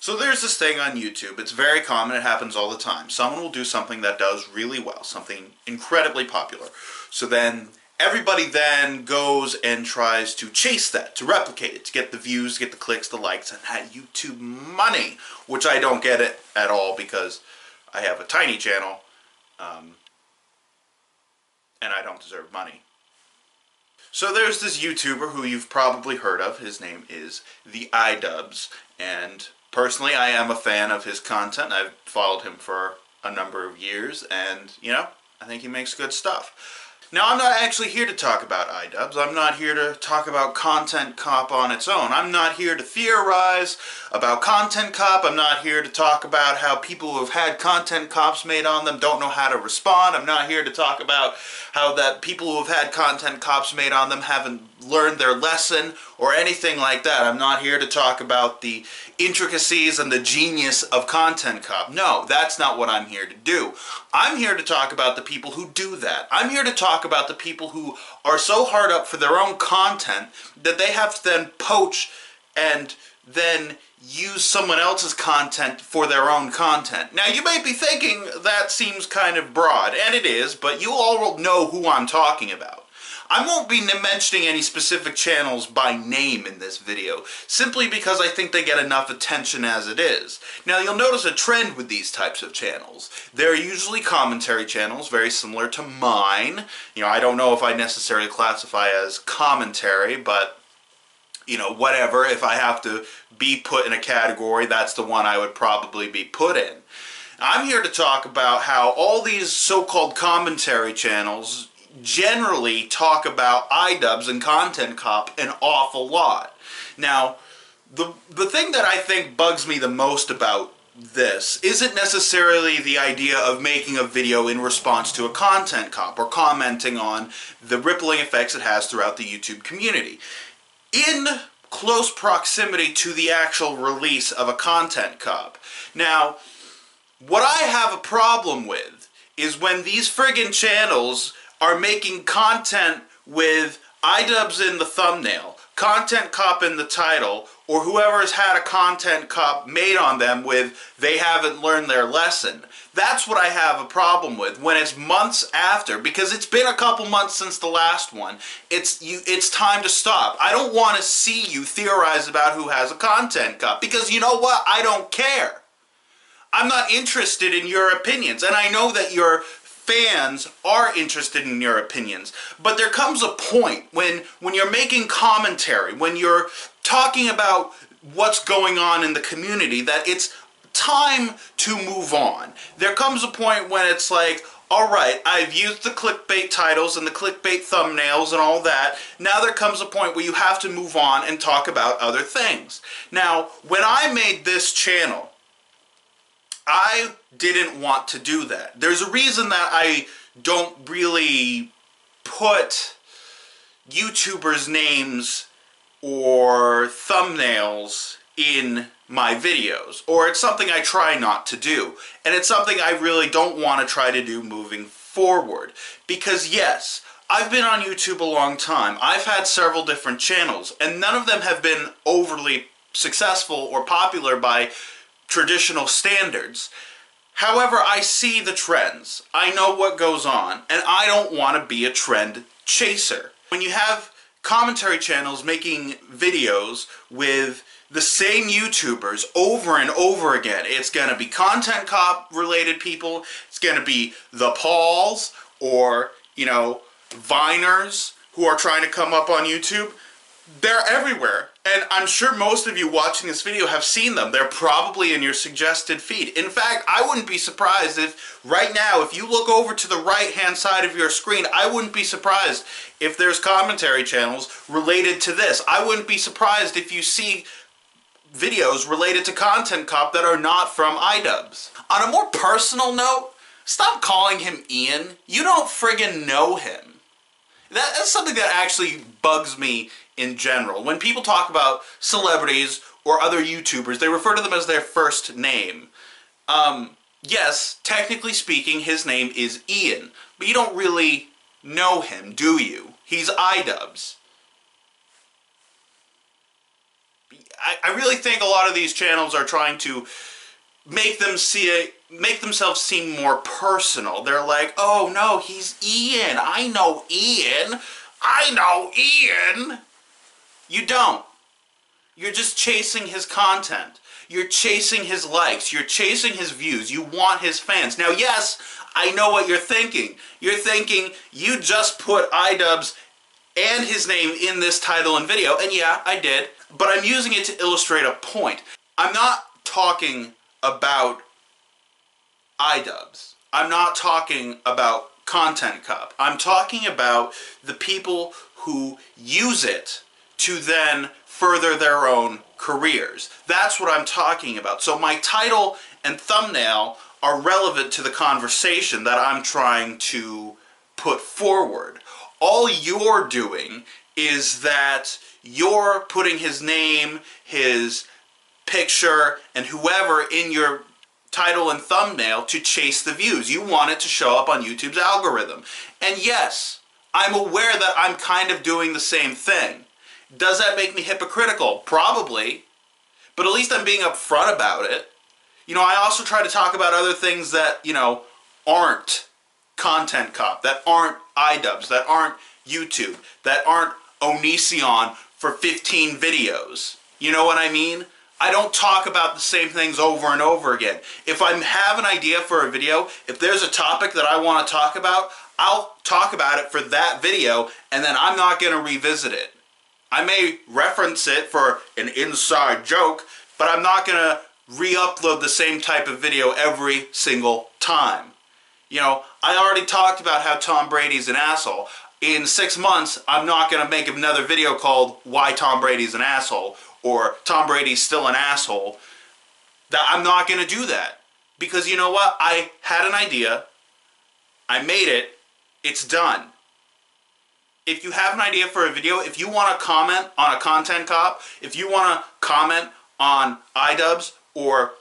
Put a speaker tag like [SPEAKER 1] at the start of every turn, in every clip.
[SPEAKER 1] So there's this thing on YouTube. It's very common. It happens all the time. Someone will do something that does really well, something incredibly popular. So then everybody then goes and tries to chase that, to replicate it, to get the views, get the clicks, the likes, and that YouTube money, which I don't get it at all because I have a tiny channel and I don't deserve money. So there's this YouTuber who you've probably heard of. His name is the Idubbbz, and personally I am a fan of his content. I've followed him for a number of years, and you know, I think he makes good stuff. Now, I'm not actually here to talk about Idubbbz. I'm not here to talk about Content Cop on its own. I'm not here to theorize about Content Cop. I'm not here to talk about how people who have had Content Cops made on them don't know how to respond. I'm not here to talk about how that people who have had Content Cops made on them haven't learned their lesson or anything like that. I'm not here to talk about the intricacies and the genius of Content Cop. No, that's not what I'm here to do. I'm here to talk about the people who do that. I'm here to talk about the people who are so hard up for their own content that they have to then poach and then use someone else's content for their own content. Now, you may be thinking that seems kind of broad, and it is, but you all know who I'm talking about. I won't be mentioning any specific channels by name in this video, simply because I think they get enough attention as it is. Now, you'll notice a trend with these types of channels. They're usually commentary channels, very similar to mine. You know, I don't know if I necessarily classify as commentary, but you know, whatever. If I have to be put in a category, that's the one I would probably be put in. I'm here to talk about how all these so-called commentary channels generally talk about Idubbbz and Content Cop an awful lot. Now, the thing that I think bugs me the most about this isn't necessarily the idea of making a video in response to a Content Cop or commenting on the rippling effects it has throughout the YouTube community. In close proximity to the actual release of a Content Cop. Now, what I have a problem with is when these friggin' channels are making content with Idubbbz in the thumbnail, Content Cop in the title, or whoever has had a Content Cop made on them with they haven't learned their lesson. That's what I have a problem with when it's months after, because it's been a couple months since the last one. It's time to stop. I don't want to see you theorize about who has a Content Cop, because you know what? I don't care. I'm not interested in your opinions, and I know that your fans are interested in your opinions, but there comes a point when you're making commentary, when you're talking about what's going on in the community, that it's time to move on. There comes a point when it's like, alright, I've used the clickbait titles and the clickbait thumbnails and all that. Now there comes a point where you have to move on and talk about other things. Now, when I made this channel, I didn't want to do that. There's a reason that I don't really put YouTubers' names or thumbnails in my videos, or it's something I try not to do, and it's something I really don't want to try to do moving forward, because yes, I've been on YouTube a long time. I've had several different channels, and none of them have been overly successful or popular by traditional standards. However, I see the trends. I know what goes on, and I don't want to be a trend chaser. When you have commentary channels making videos with the same YouTubers over and over again, it's going to be Content Cop related people, it's going to be the Pauls, or, you know, Viners who are trying to come up on YouTube. They're everywhere, and I'm sure most of you watching this video have seen them. They're probably in your suggested feed. In fact, I wouldn't be surprised if right now, if you look over to the right-hand side of your screen, I wouldn't be surprised if there's commentary channels related to this. I wouldn't be surprised if you see videos related to Content Cop that are not from Idubbbz. On a more personal note, stop calling him Ian. You don't friggin' know him. That's something that actually bugs me in general. When people talk about celebrities or other YouTubers, they refer to them as their first name. Yes, technically speaking, his name is Ian, but you don't really know him, do you? He's Idubbbz. I really think a lot of these channels are trying to make themselves seem more personal. They're like, oh no, he's Ian. I know Ian. I know Ian. You don't. You're just chasing his content. You're chasing his likes. You're chasing his views. You want his fans. Now, yes, I know what you're thinking. You're thinking you just put Idubbbz and his name in this title and video. And yeah, I did. But I'm using it to illustrate a point. I'm not talking about Idubbbz. I'm not talking about Content Cop. I'm talking about the people who use it to then further their own careers. That's what I'm talking about. So my title and thumbnail are relevant to the conversation that I'm trying to put forward. All you're doing is that you're putting his name, his picture, and whoever in your title and thumbnail to chase the views. You want it to show up on YouTube's algorithm. And yes, I'm aware that I'm kind of doing the same thing. Does that make me hypocritical? Probably. But at least I'm being upfront about it. You know, I also try to talk about other things that, you know, aren't Content Cop, that aren't Idubbbz, that aren't YouTube, that aren't Onision for 15 videos. You know what I mean? I don't talk about the same things over and over again. If I have an idea for a video, if there's a topic that I want to talk about, I'll talk about it for that video, and then I'm not going to revisit it. I may reference it for an inside joke, but I'm not going to re-upload the same type of video every single time. You know, I already talked about how Tom Brady's an asshole. In 6 months, I'm not going to make another video called Why Tom Brady's an Asshole, or Tom Brady's still an asshole. I'm not going to do that. Because you know what? I had an idea. I made it. It's done. If you have an idea for a video, if you want to comment on a Content Cop, if you want to comment on Idubbbz or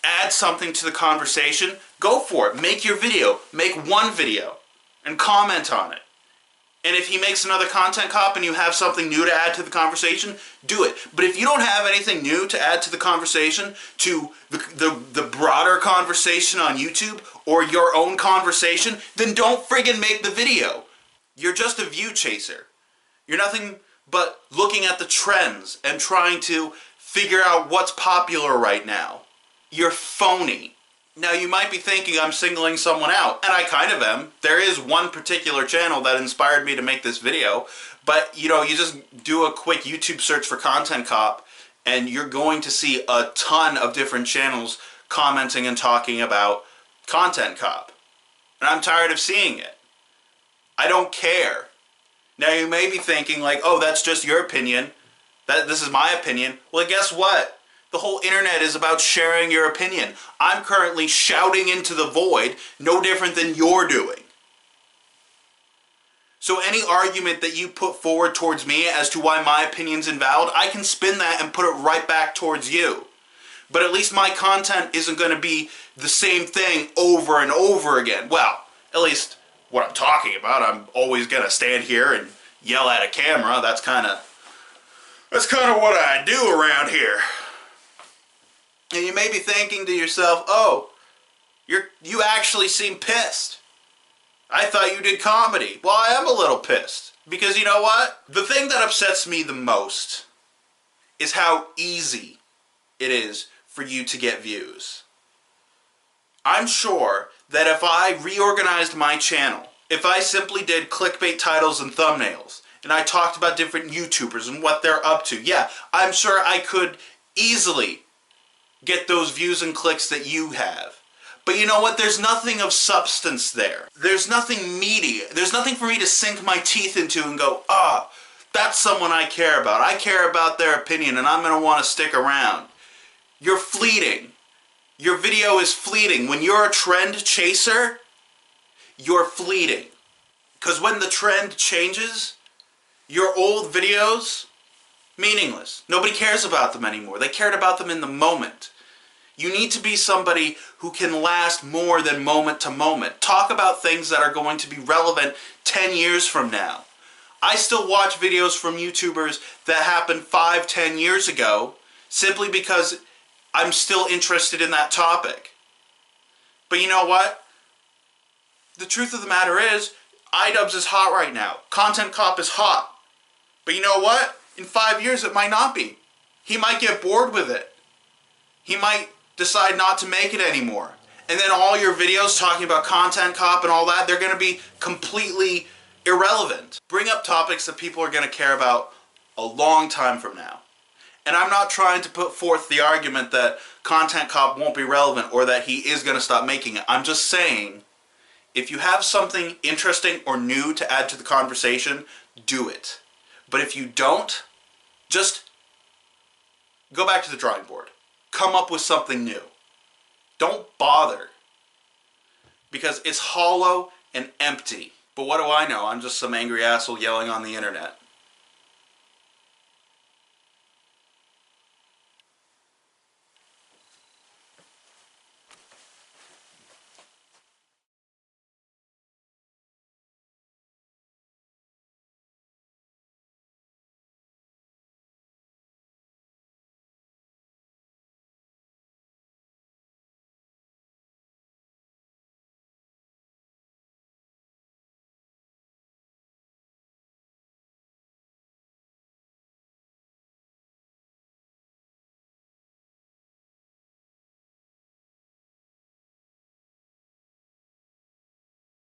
[SPEAKER 1] add something to the conversation, go for it. Make your video. Make one video and comment on it. And if he makes another Content Cop and you have something new to add to the conversation, do it. But if you don't have anything new to add to the conversation, to the broader conversation on YouTube or your own conversation, then don't friggin' make the video. You're just a view chaser. You're nothing but looking at the trends and trying to figure out what's popular right now. You're phony. Now you might be thinking I'm singling someone out, and I kind of am. There is one particular channel that inspired me to make this video, but you know, you just do a quick YouTube search for Content Cop and you're going to see a ton of different channels commenting and talking about Content Cop. And I'm tired of seeing it. I don't care. Now you may be thinking like, oh, that's just your opinion. This is my opinion. Well, guess what? The whole internet is about sharing your opinion. I'm currently shouting into the void, no different than you're doing. So any argument that you put forward towards me as to why my opinion's invalid, I can spin that and put it right back towards you. But at least my content isn't going to be the same thing over and over again. Well, at least what I'm talking about, I'm always going to stand here and yell at a camera. That's kind of what I do around here. And you may be thinking to yourself, oh, you actually seem pissed. I thought you did comedy. Well, I am a little pissed. Because you know what? The thing that upsets me the most is how easy it is for you to get views. I'm sure that if I reorganized my channel, if I simply did clickbait titles and thumbnails, and I talked about different YouTubers and what they're up to, yeah, I'm sure I could easily get those views and clicks that you have. But you know what? There's nothing of substance there. There's nothing meaty. There's nothing for me to sink my teeth into and go, ah, that's someone I care about. I care about their opinion and I'm going to want to stick around. You're fleeting. Your video is fleeting. When you're a trend chaser, you're fleeting. Because when the trend changes, your old videos, meaningless. Nobody cares about them anymore. They cared about them in the moment. You need to be somebody who can last more than moment to moment. Talk about things that are going to be relevant 10 years from now. I still watch videos from YouTubers that happened 5, 10 years ago simply because I'm still interested in that topic. But you know what? The truth of the matter is, Idubbbz is hot right now. Content Cop is hot. But you know what? In 5 years it might not be. He might get bored with it. He might decide not to make it anymore. And then all your videos talking about Content Cop and all that, they're going to be completely irrelevant. Bring up topics that people are going to care about a long time from now. And I'm not trying to put forth the argument that Content Cop won't be relevant or that he is going to stop making it. I'm just saying, if you have something interesting or new to add to the conversation, do it. But if you don't, just go back to the drawing board. Come up with something new. Don't bother. Because it's hollow and empty. But what do I know? I'm just some angry asshole yelling on the internet.